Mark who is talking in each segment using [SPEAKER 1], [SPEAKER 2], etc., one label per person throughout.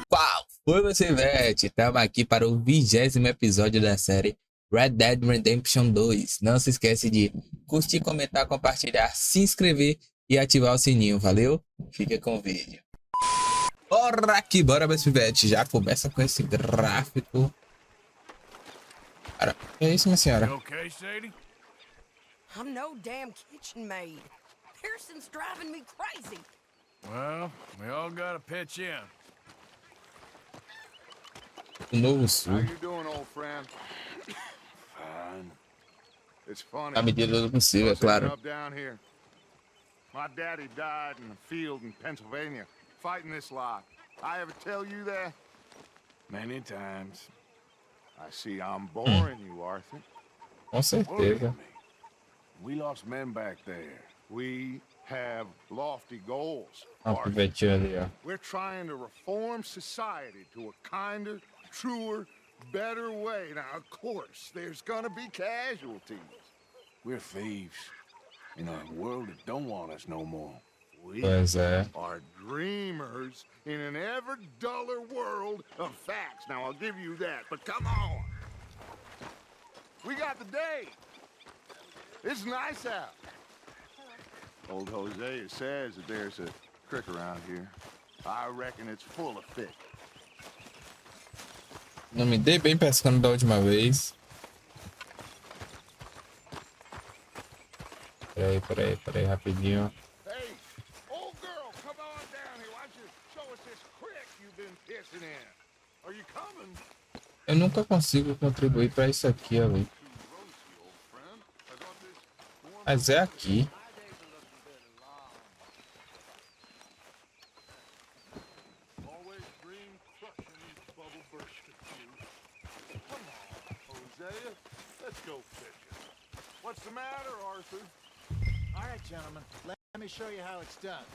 [SPEAKER 1] Qual foi você, Vete? Estamos aqui para o 20º episódio da série Red Dead Redemption 2. Não se esquece de curtir, comentar, compartilhar, se inscrever e ativar o sininho, valeu? Fica com o vídeo. Bora aqui, bora, meu Vete. Já começa com esse gráfico. Cara, que é isso, minha senhora?
[SPEAKER 2] You okay, Sadie?
[SPEAKER 3] I'm no damn kitchen maid. Pearson's driving me crazy.
[SPEAKER 2] Well, we all gotta pitch in.
[SPEAKER 1] O novo
[SPEAKER 4] How
[SPEAKER 1] sul.
[SPEAKER 4] you doing, old friend?
[SPEAKER 2] Fine.
[SPEAKER 4] It's funny.
[SPEAKER 1] Na medida do possível, é
[SPEAKER 4] What's ending
[SPEAKER 1] claro.
[SPEAKER 4] up down here? My daddy died in a field in Pennsylvania, fighting this lot. I ever tell you that?
[SPEAKER 2] Many times.
[SPEAKER 4] I see I'm boring you, Arthur.
[SPEAKER 1] Com certeza.
[SPEAKER 2] We lost men back there.
[SPEAKER 4] We have lofty goals,
[SPEAKER 1] Olha o
[SPEAKER 4] Arthur.
[SPEAKER 1] pivetinho ali, ó.
[SPEAKER 4] We're trying to reform society to a kinder, truer, better way. Now, of course, there's gonna be casualties.
[SPEAKER 2] We're thieves in a world that don't want us no more.
[SPEAKER 4] We
[SPEAKER 1] Pois é.
[SPEAKER 4] are dreamers in an ever duller world of facts. Now, I'll give you that, but come on. We got the day. It's nice out. Old Hosea says that there's a creek around here. I reckon it's full of fish.
[SPEAKER 1] Não me dei bem pescando da última vez. Peraí, rapidinho.
[SPEAKER 4] Hey, old girl, come on down here. Why don't you show us this creek you've been pissing in? Are you coming?
[SPEAKER 1] Eu nunca consigo contribuir pra isso aqui, ali. Mas é aqui.
[SPEAKER 4] Always dream crushing these bubble bursting shoes. Come on, Hosea. Let's go fishing. What's the matter, Arthur?
[SPEAKER 5] All right, gentlemen, let me show you how it's done.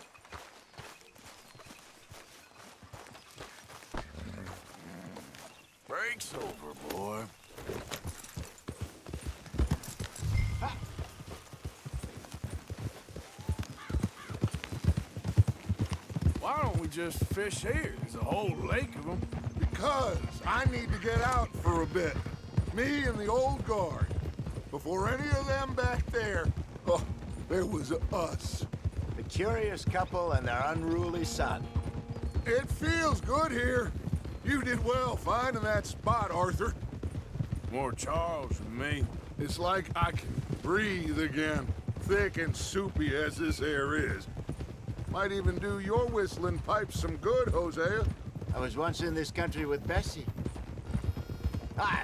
[SPEAKER 2] Break's over, boy. Why don't we just fish here? There's a whole lake of them.
[SPEAKER 4] Because I need to get out for a bit. Me and the old guard. Before any of them back there, oh, there was us.
[SPEAKER 5] The curious couple and their unruly son.
[SPEAKER 4] It feels good here. You did well finding that spot, Arthur.
[SPEAKER 2] More Charles than me.
[SPEAKER 4] It's like I can breathe again, thick and soupy as this air is. Might even do your whistling pipes some good, Hosea.
[SPEAKER 5] I was once in this country with Bessie. Ah,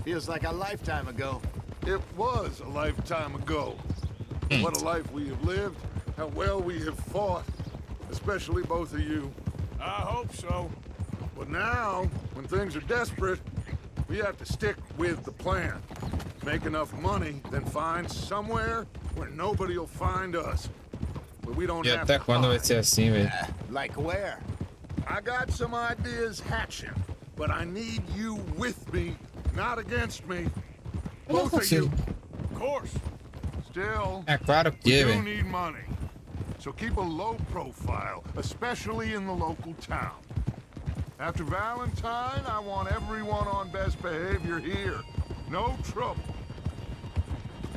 [SPEAKER 5] feels like a lifetime ago.
[SPEAKER 4] It was a lifetime ago. What a life we have lived, how well we have fought, especially both of you.
[SPEAKER 2] I hope so.
[SPEAKER 4] But now, when things are desperate, we have to stick with the plan. Make enough money, then find somewhere where nobody will find us. Where we don't
[SPEAKER 1] E
[SPEAKER 4] have
[SPEAKER 1] até
[SPEAKER 4] to
[SPEAKER 1] quando vai
[SPEAKER 4] hide.
[SPEAKER 1] ser assim, velho?
[SPEAKER 5] Like where?
[SPEAKER 4] I got some ideas hatching, but I need you with me, not against me.
[SPEAKER 1] Eu não
[SPEAKER 4] Both of you.
[SPEAKER 1] consigo.
[SPEAKER 2] Of course.
[SPEAKER 4] Still,
[SPEAKER 1] É claro que,
[SPEAKER 4] you
[SPEAKER 1] velho.
[SPEAKER 4] need money. So keep a low profile, especially in the local town. After Valentine, I want everyone on best behavior here. No trouble.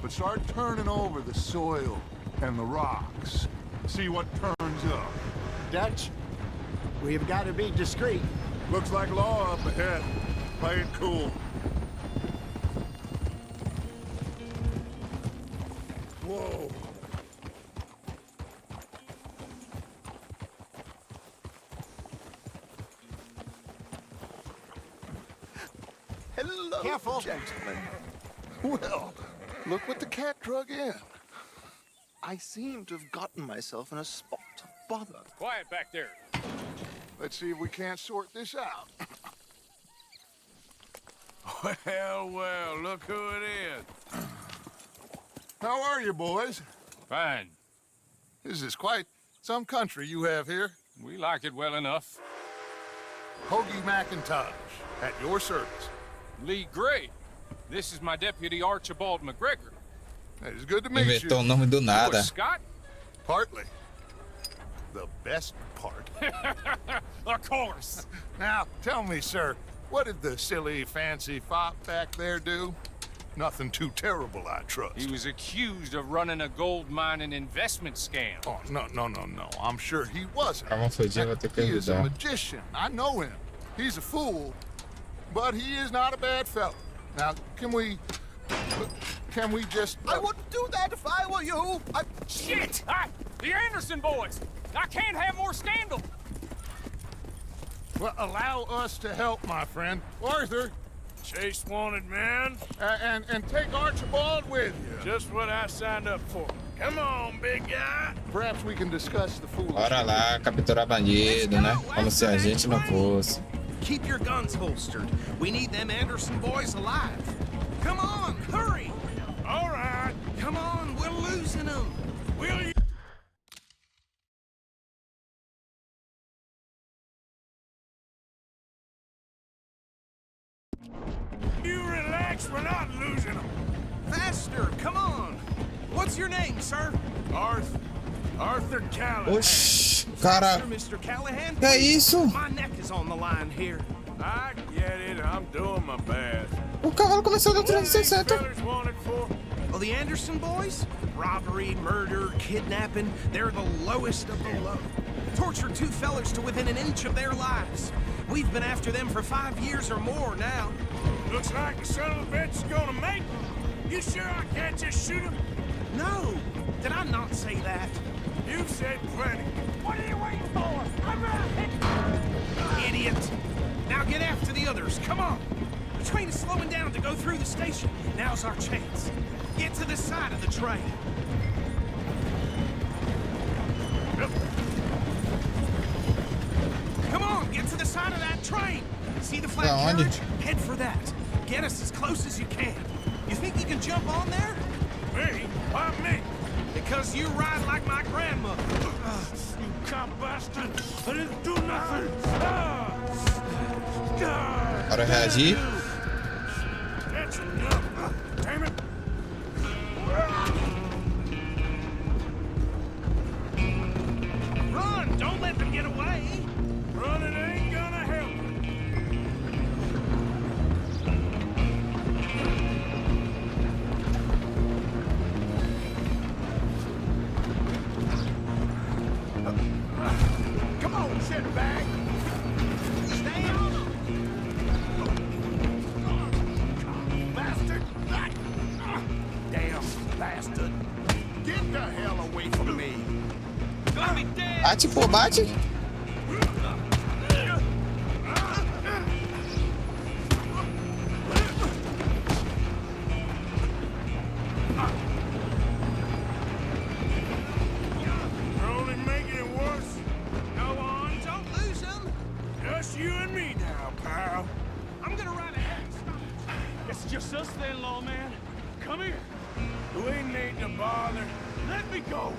[SPEAKER 4] But start turning over the soil and the rocks. See what turns up.
[SPEAKER 5] Dutch, we've got to be discreet.
[SPEAKER 4] Looks like law up ahead. Play it cool. Whoa. Hello,
[SPEAKER 5] Careful.
[SPEAKER 4] gentlemen. Well, look what the cat drug in. I seem to have gotten myself in a spot of bother.
[SPEAKER 2] Quiet back there.
[SPEAKER 4] Let's see if we can't sort this out.
[SPEAKER 2] Well, look who it is.
[SPEAKER 4] How are you, boys?
[SPEAKER 2] Fine.
[SPEAKER 4] This is quite some country you have here.
[SPEAKER 2] We like it well enough.
[SPEAKER 4] Hoagie McIntosh, at your service.
[SPEAKER 6] Lee Gray. This is my deputy Archibald McGregor.
[SPEAKER 4] It is good to meet
[SPEAKER 1] Inventou o
[SPEAKER 4] you.
[SPEAKER 1] nome do
[SPEAKER 6] You
[SPEAKER 1] nada.
[SPEAKER 6] a Scott?
[SPEAKER 4] Partly. The best part.
[SPEAKER 6] Of course.
[SPEAKER 4] Now, tell me, sir, what did the silly, fancy fop back there do? Nothing too terrible, I trust.
[SPEAKER 6] He was accused of running a gold mining investment scam.
[SPEAKER 4] Oh, no. I'm sure he wasn't.
[SPEAKER 1] Calma, Fodinha, vou ter que
[SPEAKER 4] He is a
[SPEAKER 1] ajudar.
[SPEAKER 4] magician. I know him. He's a fool, but he is not a bad fellow. Now, can we just...
[SPEAKER 7] I wouldn't do that if I were you.
[SPEAKER 6] Shit! The Anderson boys! I can't have more scandal!
[SPEAKER 4] Well, allow us to help, my friend. Arthur,
[SPEAKER 6] Chase wanted man.
[SPEAKER 4] and take Archibald with you.
[SPEAKER 6] Just what I signed up for. Come on, big guy.
[SPEAKER 4] Perhaps we can discuss the foolish...
[SPEAKER 1] Bora lá, capturar bandido, né? Como se a gente não fosse.
[SPEAKER 7] Keep your guns holstered. We need them Anderson boys alive. Come on, hurry!
[SPEAKER 6] All right.
[SPEAKER 7] Come on, we're losing them.
[SPEAKER 6] Will you? You relax, we're not losing them.
[SPEAKER 7] Faster, come on. What's your name, sir?
[SPEAKER 6] Arthur Callahan.
[SPEAKER 1] Oxi, cara,
[SPEAKER 7] Mr. Callahan?
[SPEAKER 1] que é isso?
[SPEAKER 7] My neck is on the line here.
[SPEAKER 6] I get it, I'm doing my best.
[SPEAKER 1] O cavalo começou a dar
[SPEAKER 6] What are these
[SPEAKER 1] 360.
[SPEAKER 6] fellas wanted for?
[SPEAKER 7] Well, the Anderson boys? Robbery, murder, kidnapping, they're the lowest of the low. Tortured two fellers to within an inch of their lives. We've been after them for 5 years or more now.
[SPEAKER 6] Looks like the son of a bitch is gonna make it. You sure I can't just shoot him?
[SPEAKER 7] No! Did I not say that?
[SPEAKER 6] You've said plenty. What are you waiting for? I'm gonna hit.
[SPEAKER 7] Idiot! Now get after the others, come on! The train is slowing down to go through the station. Now's our chance. Get to the side of the train. Come on, get to the side of that train. See the flat
[SPEAKER 1] Yeah,
[SPEAKER 7] carriage? Head for that. Get us as close as you can. You think you can jump on there?
[SPEAKER 6] Me? Why me?
[SPEAKER 7] Because you ride like my grandmother.
[SPEAKER 6] You cop bastard! I didn't do nothing!
[SPEAKER 1] Bora reagir.
[SPEAKER 6] That's enough! Damn it!
[SPEAKER 7] Run! Don't let them get away!
[SPEAKER 6] Running ain't gonna help.
[SPEAKER 4] Come on, shitbag!
[SPEAKER 7] Stay on them!
[SPEAKER 4] Bastard! Damn bastard! Get the hell away from me!
[SPEAKER 7] Gonna be dead!
[SPEAKER 1] Bate, pô, bate.
[SPEAKER 6] You're only making it worse.
[SPEAKER 7] Go on, don't lose them!
[SPEAKER 6] Just you and me now, pal.
[SPEAKER 7] I'm gonna ride ahead. Stop.
[SPEAKER 6] It's just us then, lawman. Come here. We need to bother. Let me go.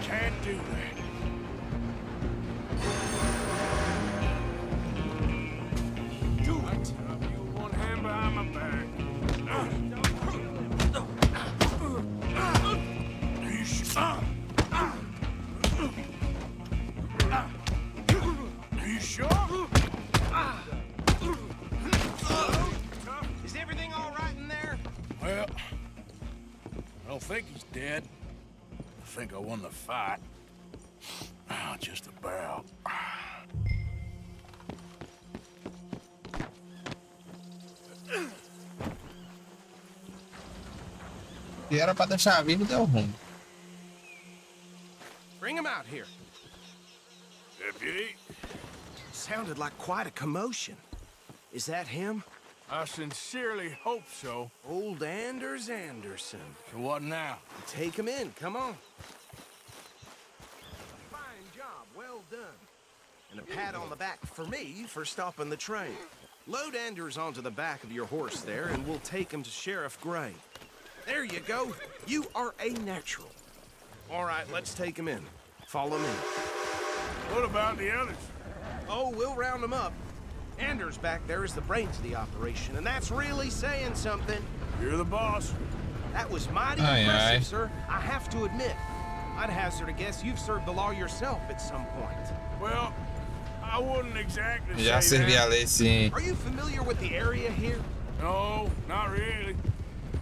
[SPEAKER 6] Can't do that. Do it. You one hand behind my back. Are you sure?
[SPEAKER 7] Is everything all right in there?
[SPEAKER 6] Well, I don't think he's dead. I think I won the fight. Just about.
[SPEAKER 1] E era pra deixar vivo, deu ruim.
[SPEAKER 7] Bring him out here.
[SPEAKER 6] Deputy,
[SPEAKER 7] Sounded like quite a commotion. Is that him?
[SPEAKER 6] I sincerely hope so.
[SPEAKER 7] Old Anders Anderson.
[SPEAKER 6] So what now?
[SPEAKER 7] Take him in, come on. Fine job, well done. And a pat on the back for me for stopping the train. Load Anders onto the back of your horse there, and we'll take him to Sheriff Gray. There you go. You are a natural. All right, let's take him in. Follow me.
[SPEAKER 6] What about the others?
[SPEAKER 7] Oh, we'll round them up. Anders back there is the brains of the operation, and that's really saying something.
[SPEAKER 6] You're the boss.
[SPEAKER 7] That was mighty
[SPEAKER 1] Aye,
[SPEAKER 7] impressive,
[SPEAKER 1] aye.
[SPEAKER 7] sir. I have to admit. I'd hazard a guess you've served the law yourself at some point.
[SPEAKER 6] Well, I wouldn't exactly
[SPEAKER 1] Já
[SPEAKER 6] say
[SPEAKER 1] servi a
[SPEAKER 6] that.
[SPEAKER 1] lei, sim.
[SPEAKER 7] Are you familiar with the area here?
[SPEAKER 6] No, not really.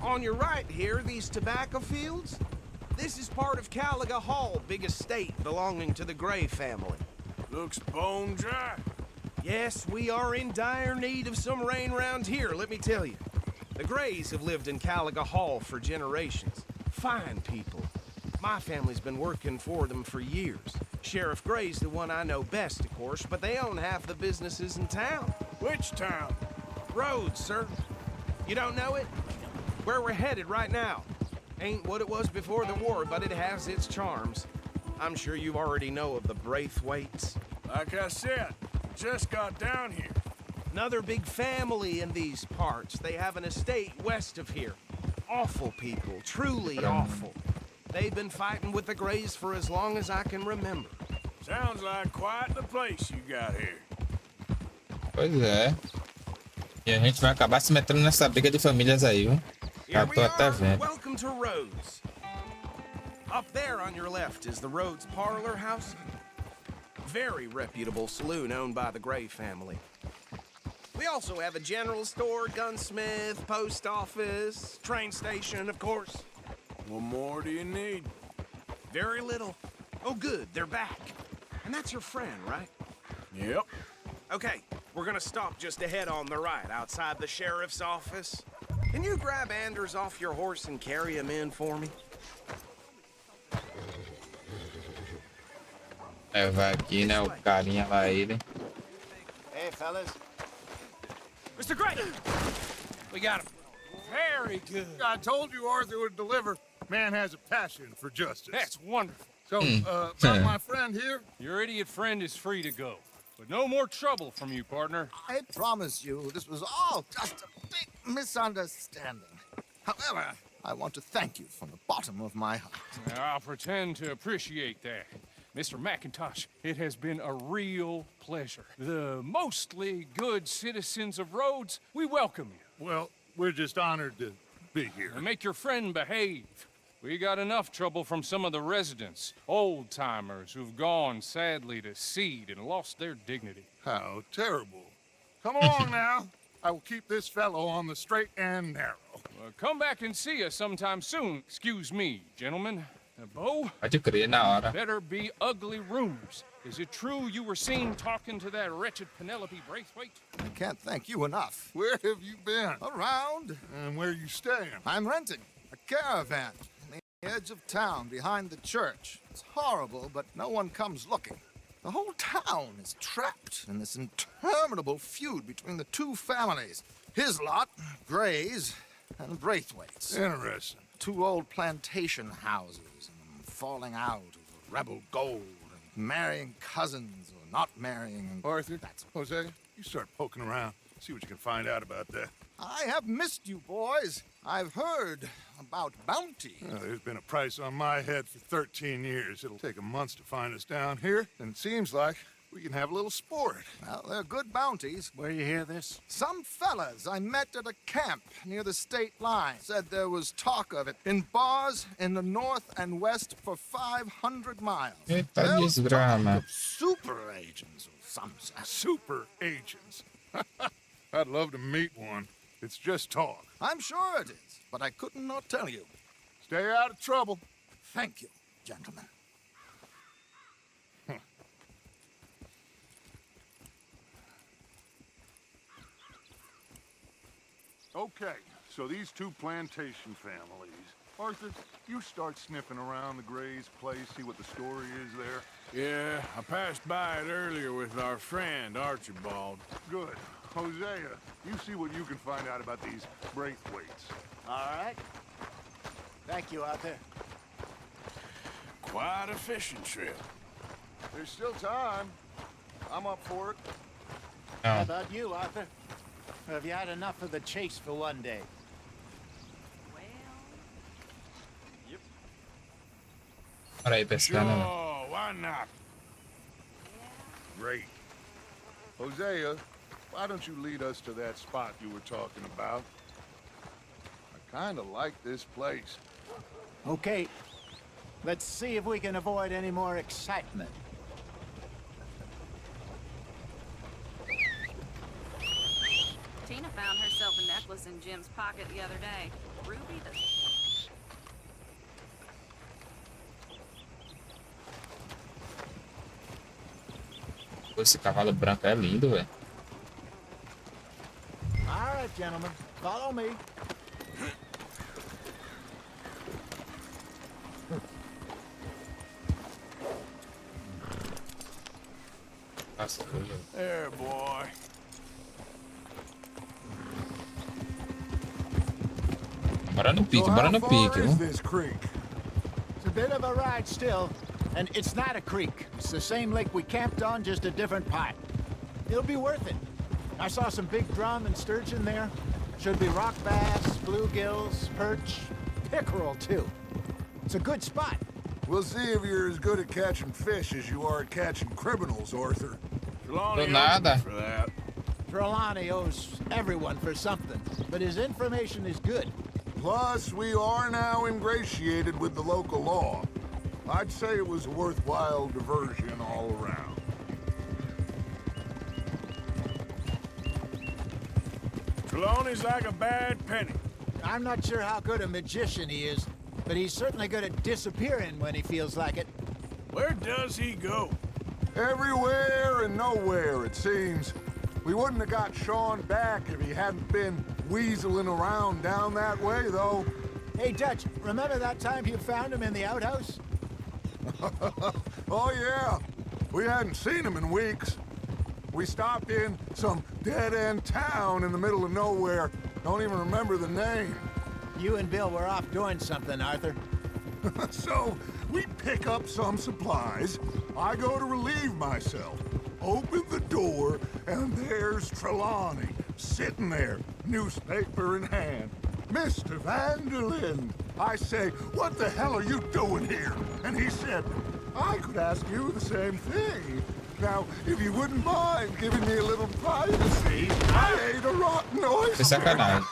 [SPEAKER 7] On your right here, these tobacco fields? This is part of Caliga Hall, big estate belonging to the Gray family.
[SPEAKER 6] Looks bone dry.
[SPEAKER 7] Yes, we are in dire need of some rain round here, let me tell you. The Grays have lived in Caliga Hall for generations. Fine people. My family's been working for them for years. Sheriff Gray's the one I know best, of course, but they own half the businesses in town.
[SPEAKER 6] Which town?
[SPEAKER 7] Rhodes, sir. You don't know it? Where we're headed right now. Ain't what it was before the war, but it has its charms. I'm sure you already know of the Braithwaites.
[SPEAKER 6] Like I said, just got down here.
[SPEAKER 7] Another big family in these parts. They have an estate west of here. Awful people, truly awful. They've been fighting with the Grays for as long as I can remember.
[SPEAKER 6] Sounds like quite the place you got here.
[SPEAKER 1] Pois é. E a gente vai acabar se metendo nessa briga de famílias aí, viu?
[SPEAKER 7] Here
[SPEAKER 1] Já
[SPEAKER 7] we
[SPEAKER 1] tô até
[SPEAKER 7] are.
[SPEAKER 1] vendo.
[SPEAKER 7] Welcome to Rhodes. Up there on your left is the Rhodes Parlor House. Very reputable saloon owned by the Gray family. We also have a general store, gunsmith, post office, train station, of course.
[SPEAKER 6] What more do you need?
[SPEAKER 7] Very little. Oh, good, they're back. And that's your friend, right?
[SPEAKER 6] Yep.
[SPEAKER 7] Okay, we're gonna stop just ahead on the right, outside the sheriff's office. Can you grab Anders off your horse and carry him in for me?
[SPEAKER 1] Vai aqui, né? O carinha lá, ele.
[SPEAKER 5] Hey, fellas.
[SPEAKER 6] Mr. Gray! We got him. Very good.
[SPEAKER 4] I told you Arthur would deliver. Man has a passion for justice.
[SPEAKER 6] That's wonderful.
[SPEAKER 4] So, about my friend here,
[SPEAKER 8] Your idiot friend is free to go. But no more trouble from you, partner.
[SPEAKER 5] I promise you, this was all just a big misunderstanding. However, I want to thank you from the bottom of my heart.
[SPEAKER 8] I'll pretend to appreciate that. Mr. McIntosh, it has been a real pleasure. The mostly good citizens of Rhodes, we welcome you.
[SPEAKER 4] well, we're just honored to be here.
[SPEAKER 8] And make your friend behave. We got enough trouble from some of the residents, old-timers who've gone, sadly, to seed and lost their dignity.
[SPEAKER 4] How terrible. Come along now. I will keep this fellow on the straight and narrow.
[SPEAKER 8] Come back and see us sometime soon. Excuse me, gentlemen. Bo,
[SPEAKER 1] Pode crer, na hora.
[SPEAKER 8] better be ugly rumors. Is it true you were seen talking to that wretched Penelope Braithwaite?
[SPEAKER 5] I can't thank you enough.
[SPEAKER 4] Where have you been?
[SPEAKER 5] Around,
[SPEAKER 4] And where you staying?
[SPEAKER 5] I'm renting a caravan on the edge of town behind the church. It's horrible, but no one comes looking. The whole town is trapped in this interminable feud between the two families. His lot, Gray's, and Braithwaite's.
[SPEAKER 4] Interesting.
[SPEAKER 5] Two old plantation houses and falling out over rebel gold and marrying cousins or not marrying.
[SPEAKER 4] Arthur,
[SPEAKER 5] That's
[SPEAKER 4] Jose, you start poking around. See what you can find out about that.
[SPEAKER 5] I have missed you, boys. I've heard about bounty.
[SPEAKER 4] There's been a price on my head for 13 years. It'll take a month to find us down here, and it seems like we can have a little sport.
[SPEAKER 5] Well, they're good bounties.
[SPEAKER 6] Where you hear this?
[SPEAKER 5] Some fellas I met at a camp near the state line said there was talk of it in bars in the north and west for 500 miles.
[SPEAKER 1] Eita
[SPEAKER 5] They'll
[SPEAKER 1] desgrama.
[SPEAKER 5] talk of super agents or some such.
[SPEAKER 4] Super agents. I'd love to meet one. It's just talk.
[SPEAKER 5] I'm sure it is, but I couldn't not tell you.
[SPEAKER 4] Stay out of trouble.
[SPEAKER 5] Thank you, gentlemen.
[SPEAKER 4] Okay, so these two plantation families. Arthur, you start sniffing around the Gray's place, see what the story is there.
[SPEAKER 6] Yeah, I passed by it earlier with our friend, Archibald.
[SPEAKER 4] Good. Hosea, you see what you can find out about these Braithwaites.
[SPEAKER 5] All right. Thank you, Arthur.
[SPEAKER 6] Quite a fishing trip.
[SPEAKER 4] There's still time. I'm up for it.
[SPEAKER 5] How about you, Arthur? Or have you had enough of the chase for one day?
[SPEAKER 1] Bora aí, pescando. né?
[SPEAKER 6] Sure, why not?
[SPEAKER 4] Great. Hosea, why don't you lead us to that spot you were talking about? I kind of like this place.
[SPEAKER 5] Okay.
[SPEAKER 9] Let's see if we can avoid any more excitement.
[SPEAKER 10] Tina found herself a necklace in Jim's pocket the other day. Ruby the...
[SPEAKER 1] Pô, esse cavalo branco é lindo, velho.
[SPEAKER 9] All right, gentlemen, follow me.
[SPEAKER 1] Nossa, foi lindo.
[SPEAKER 6] There, boy.
[SPEAKER 1] Bora no pique, bora no pique, viu?
[SPEAKER 4] This creek?
[SPEAKER 9] It's a bit of a ride still, and it's not a creek. It's the same lake we camped on, just a different part. It'll be worth it. I saw some big drum and sturgeon there. Should be rock bass, bluegills, perch, pickerel too. It's a good spot.
[SPEAKER 4] We'll see if you're as good at catching fish as you are at catching criminals, Arthur.
[SPEAKER 6] Trelawney
[SPEAKER 1] Do nada.
[SPEAKER 6] owes me for that.
[SPEAKER 9] Trelawney owes everyone for something, but his information is good.
[SPEAKER 4] Plus, we are now ingratiated with the local law. I'd say it was a worthwhile diversion all around.
[SPEAKER 6] Trelawney's like a bad penny.
[SPEAKER 9] I'm not sure how good a magician he is, but he's certainly good at disappearing when he feels like it.
[SPEAKER 6] Where does he go?
[SPEAKER 4] Everywhere and nowhere, it seems. We wouldn't have got Sean back if he hadn't been weaseling around down that way, though.
[SPEAKER 9] Hey, Dutch, remember that time you found him in the outhouse?
[SPEAKER 4] Oh, yeah. We hadn't seen him in weeks. We stopped in some dead-end town in the middle of nowhere. Don't even remember the name.
[SPEAKER 9] You and Bill were off doing something, Arthur.
[SPEAKER 4] So, we pick up some supplies. I go to relieve myself. Open the door, and there's Trelawney, sitting there, newspaper in hand. Mr. Vanderlyn. I say, what the hell are you doing here? And he said, I could ask you the same thing. Now, if you wouldn't mind giving me a little privacy, I ate a rotten
[SPEAKER 1] Que
[SPEAKER 4] oyster.
[SPEAKER 1] sacanagem.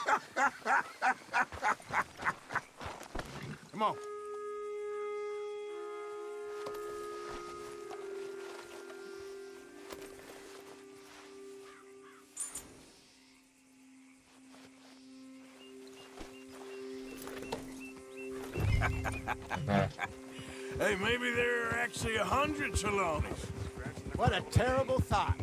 [SPEAKER 6] Come on.
[SPEAKER 1] É.
[SPEAKER 6] Hey, maybe there are actually 100 Trelawneys.
[SPEAKER 9] What a terrible thought.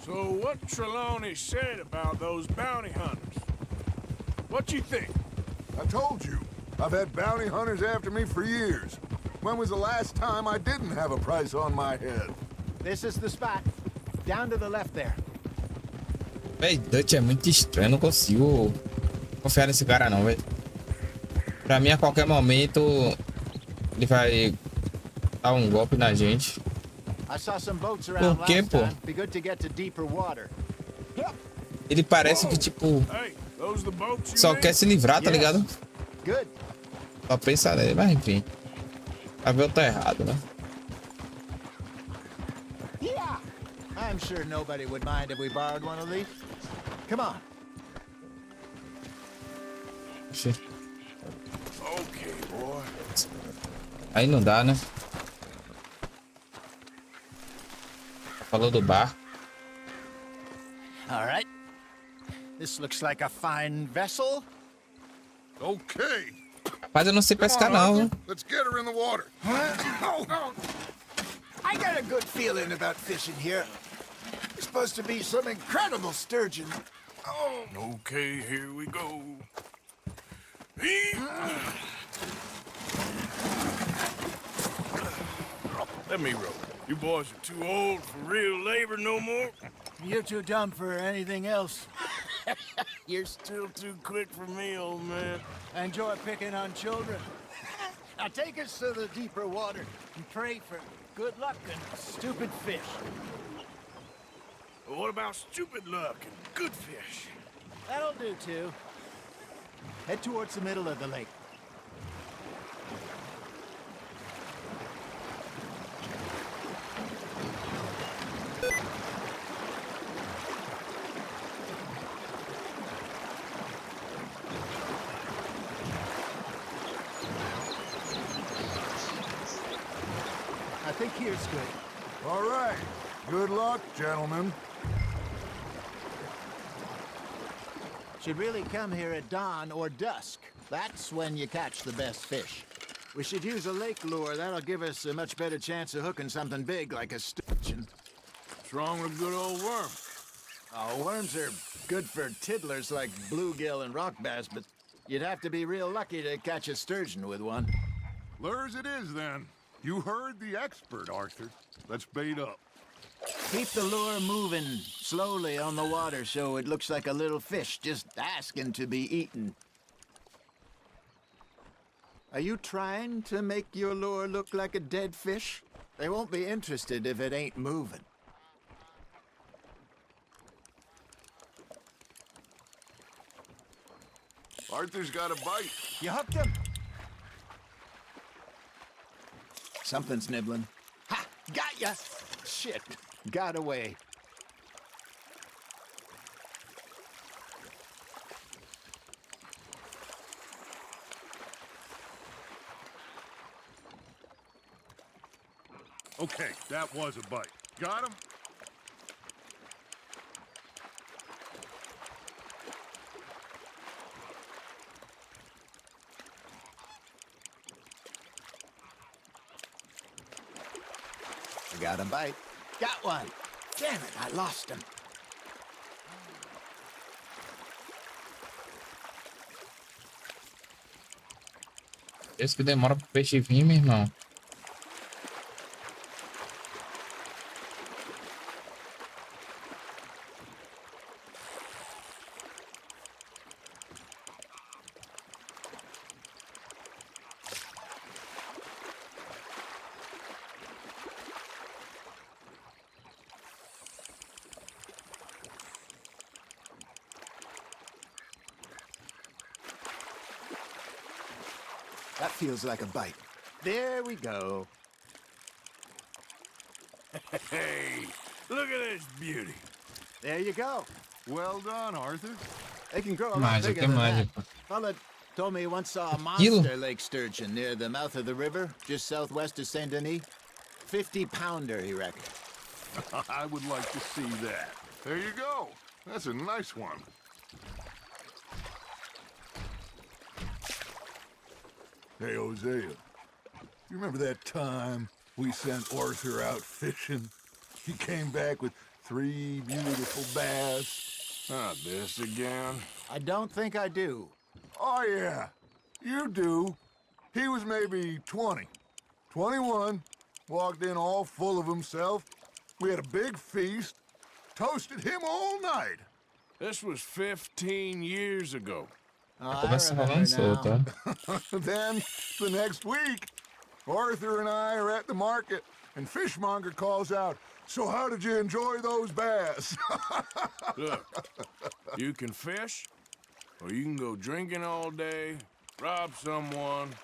[SPEAKER 6] So what Trelawney said about those bounty hunters? What you think?
[SPEAKER 4] I told you, I've had bounty hunters after me for years. When was the last time I didn't have a price on my head?
[SPEAKER 9] This is the spot. Down to the left there.
[SPEAKER 1] Véi, Dutch é muito estranho, não consigo confiar nesse cara não, velho. Pra mim, a qualquer momento, ele vai dar um golpe na gente.
[SPEAKER 9] I saw some boats around
[SPEAKER 1] Por quê,
[SPEAKER 9] last
[SPEAKER 1] pô?
[SPEAKER 9] time. Be good to get to deeper water.
[SPEAKER 1] Ele parece que, tipo,
[SPEAKER 6] Hey, those the boats you
[SPEAKER 1] só
[SPEAKER 6] mean?
[SPEAKER 1] quer se livrar, tá
[SPEAKER 9] Yes.
[SPEAKER 1] ligado?
[SPEAKER 9] Good.
[SPEAKER 1] Só pensa nele, mas enfim. Vai ver, eu tô errado, né?
[SPEAKER 9] Yeah. I'm sure nobody would mind if we borrowed one of these. Come on.
[SPEAKER 1] Oxi.
[SPEAKER 6] Okay, boy.
[SPEAKER 1] Aí não dá, né? Falou do bar.
[SPEAKER 9] All right. This looks like a fine vessel.
[SPEAKER 4] Okay.
[SPEAKER 1] Rapaz, eu não sei pescar
[SPEAKER 4] Come on,
[SPEAKER 1] não,
[SPEAKER 4] Arthur.
[SPEAKER 1] viu?
[SPEAKER 4] Let's get her in the water.
[SPEAKER 5] I got a good feeling about fishing here. There's supposed to be some incredible sturgeon. Oh,
[SPEAKER 6] Okay, here we go. Let me row. You boys are too old for real labor no more.
[SPEAKER 9] You're too dumb for anything else.
[SPEAKER 6] You're still too quick for me, old man.
[SPEAKER 9] I enjoy picking on children. Now take us to the deeper water and pray for good luck and stupid fish.
[SPEAKER 6] But what about stupid luck and good fish?
[SPEAKER 9] That'll do too. Head towards the middle of the lake. here's good.
[SPEAKER 4] All right. Good luck, gentlemen.
[SPEAKER 9] Should really come here at dawn or dusk. That's when you catch the best fish. We should use a lake lure. That'll give us a much better chance of hooking something big like a sturgeon.
[SPEAKER 6] What's wrong with good old worm?
[SPEAKER 9] Oh, worms are good for tiddlers like bluegill and rock bass, but you'd have to be real lucky to catch a sturgeon with one.
[SPEAKER 4] Lures it is, then. You heard the expert, Arthur. Let's bait up.
[SPEAKER 9] Keep the lure moving slowly on the water so it looks like a little fish just asking to be eaten. Are you trying to make your lure look like a dead fish? They won't be interested if it ain't moving.
[SPEAKER 4] Arthur's got a bite.
[SPEAKER 9] You hooked him? Something's nibbling. Ha! Got ya! Shit. Got away.
[SPEAKER 4] Okay, that was a bite. Got him?
[SPEAKER 9] I got a bite. Got one. Damn it, I lost him.
[SPEAKER 1] Esse que demora pro peixe vir, meu irmão.
[SPEAKER 9] That feels like a bite. There we go.
[SPEAKER 6] Hey, look at this beauty.
[SPEAKER 9] There you go.
[SPEAKER 4] Well done, Arthur.
[SPEAKER 9] They can grow a lot
[SPEAKER 1] Mais,
[SPEAKER 9] bigger
[SPEAKER 1] até
[SPEAKER 9] than
[SPEAKER 1] mais.
[SPEAKER 9] that. Fella told me he once saw a
[SPEAKER 1] Aquilo?
[SPEAKER 9] monster lake sturgeon near the mouth of the river, just southwest of Saint Denis. 50-pounder, he reckoned.
[SPEAKER 4] I would like to see that. There you go. That's a nice one. Hey, Hosea. You remember that time we sent Arthur out fishing? He came back with 3 beautiful bass.
[SPEAKER 6] Not this again.
[SPEAKER 9] I don't think I do.
[SPEAKER 4] Oh, yeah. You do. He was maybe 20. 21. Walked in all full of himself. We had a big feast. Toasted him all night.
[SPEAKER 6] This was 15 years ago.
[SPEAKER 9] Oh,
[SPEAKER 1] Começa
[SPEAKER 9] I
[SPEAKER 1] rolando
[SPEAKER 9] remember now.
[SPEAKER 1] solto, ó.
[SPEAKER 4] Then, the next week, Arthur and I are at the market, and Fishmonger calls out, "So how did you enjoy those bass?"
[SPEAKER 6] Look, you can fish, or you can go drinking all day, rob someone,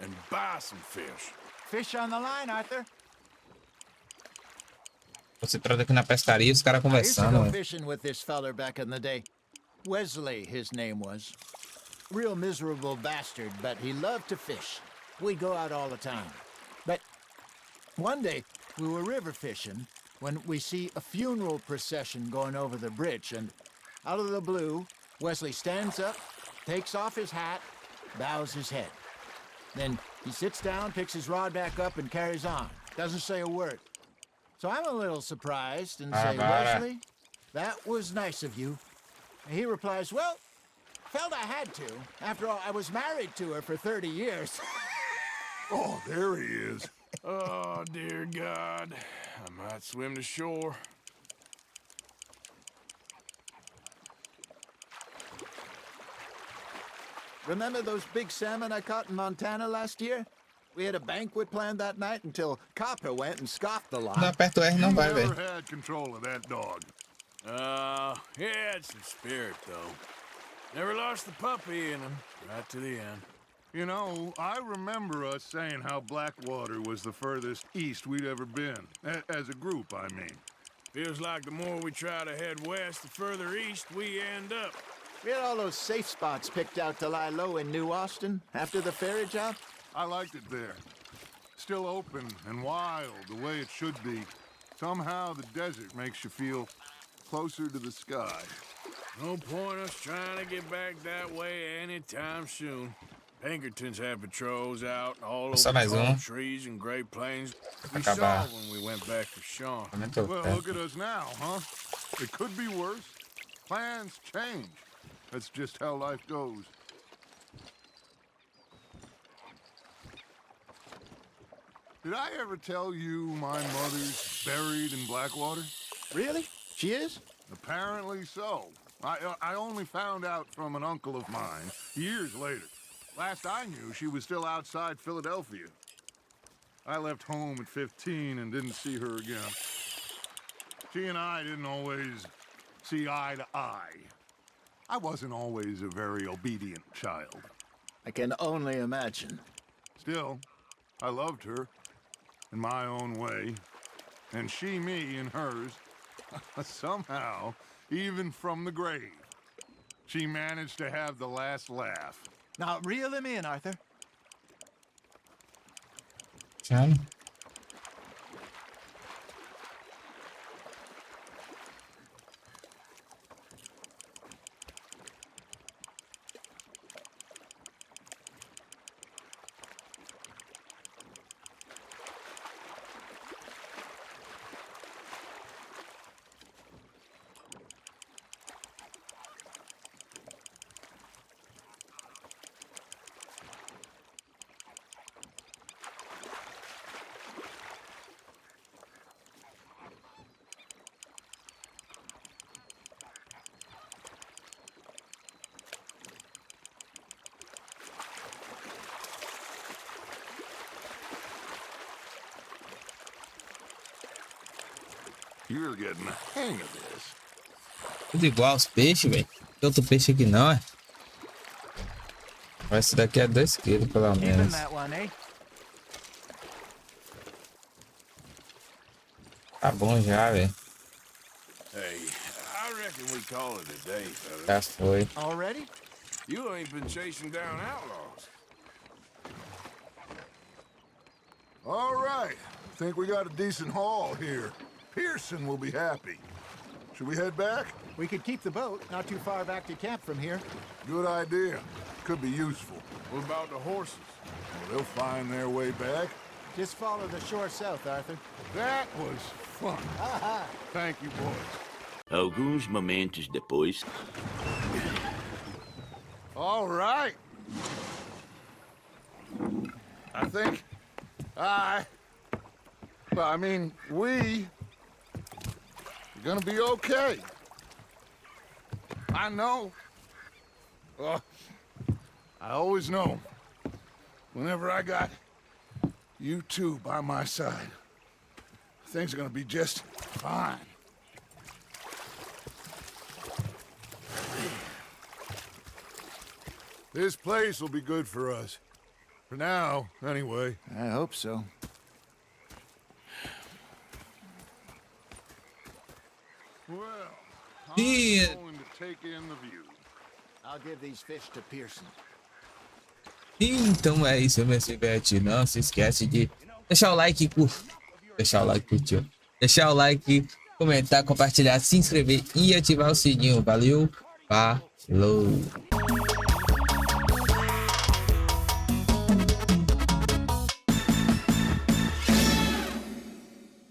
[SPEAKER 6] and buy some fish.
[SPEAKER 9] Fish on the line, Arthur.
[SPEAKER 1] Você trata aqui na pescaria os caras
[SPEAKER 9] I used to
[SPEAKER 1] conversando.
[SPEAKER 9] go
[SPEAKER 1] Né?
[SPEAKER 9] fishing with this feller back in the day. Wesley, his name was. Real miserable bastard, but he loved to fish. We'd go out all the time. But one day, we were river fishing when we see a funeral procession going over the bridge, and out of the blue, Wesley stands up, takes off his hat, bows his head. Then he sits down, picks his rod back up, and carries on. Doesn't say a word. So I'm a little surprised and say, Wesley, that was nice of you. And he replies, well, felt I had to. After all, I was married to her for 30 years.
[SPEAKER 4] Oh, there he is.
[SPEAKER 6] Oh, dear God. I might swim to shore.
[SPEAKER 9] Remember those big salmon I caught in Montana last year? We had a banquet planned that night until Copper went and scoffed the lot.
[SPEAKER 1] Não aperta o R, não vai,
[SPEAKER 4] Never
[SPEAKER 1] velho.
[SPEAKER 4] had control of that dog.
[SPEAKER 6] He had some spirit, though. Never lost the puppy in him, right to the end.
[SPEAKER 4] You know, I remember us saying how Blackwater was the furthest east we'd ever been. As a group, I mean.
[SPEAKER 6] Feels like the more we try to head west, the further east we end up.
[SPEAKER 9] We had all those safe spots picked out to lie low in New Austin after the ferry job.
[SPEAKER 4] I liked it there. Still open and wild, the way it should be. Somehow the desert makes you feel closer to the sky.
[SPEAKER 6] No point us trying to get back that way anytime soon. Pinkertons have patrols out all over
[SPEAKER 1] Só mais
[SPEAKER 6] tall trees and Great Plains. We saw
[SPEAKER 1] Acabar.
[SPEAKER 6] when we went back for Sean.
[SPEAKER 1] Aumentou.
[SPEAKER 4] Well, look at us now, huh? It could be worse. Plans change. That's just how life goes. Did I ever tell you my mother's buried in Blackwater?
[SPEAKER 9] Really? She is?
[SPEAKER 4] Apparently so. I only found out from an uncle of mine years later. Last I knew, she was still outside Philadelphia. I left home at 15 and didn't see her again. She and I didn't always see eye to eye. I wasn't always a very obedient child.
[SPEAKER 9] I can only imagine.
[SPEAKER 4] Still, I loved her in my own way, and she me in hers. Somehow, even from the grave, she managed to have the last laugh.
[SPEAKER 9] Now, reel him in, Arthur.
[SPEAKER 1] Tchau.
[SPEAKER 4] You're getting the hang of this.
[SPEAKER 1] Tudo igual aos peixes, velho. Tem outro peixe aqui não, é? Esse daqui é 2 quilos, pelo
[SPEAKER 9] Even
[SPEAKER 1] menos.
[SPEAKER 9] that one, eh?
[SPEAKER 1] Tá bom já, velho.
[SPEAKER 6] Hey, I reckon we call it a day, fella.
[SPEAKER 1] Já foi.
[SPEAKER 9] Already?
[SPEAKER 6] You ain't been chasing down outlaws.
[SPEAKER 4] All right. Think we got a decent haul here. Pearson will be happy. Should we head back?
[SPEAKER 9] We could keep the boat not too far back to camp from here.
[SPEAKER 4] Good idea. Could be useful.
[SPEAKER 6] What about the horses?
[SPEAKER 4] Well, they'll find their way back.
[SPEAKER 9] Just follow the shore south, Arthur.
[SPEAKER 4] That was fun. Thank you, boys.
[SPEAKER 11] Alguns momentos depois.
[SPEAKER 4] All right. I think we are gonna be okay. I know. I always know. Whenever I got you two by my side, things are gonna be just fine. This place will be good for us. For now, anyway.
[SPEAKER 9] I hope so.
[SPEAKER 4] Well,
[SPEAKER 1] Yeah.
[SPEAKER 4] I'm going to take in the view.
[SPEAKER 9] I'll give these fish to Pearson.
[SPEAKER 1] Então é isso, meu Cibete. Não se esquece de deixar o like, curtir. Deixar o like, comentar, compartilhar, se inscrever e ativar o sininho. Valeu, falou!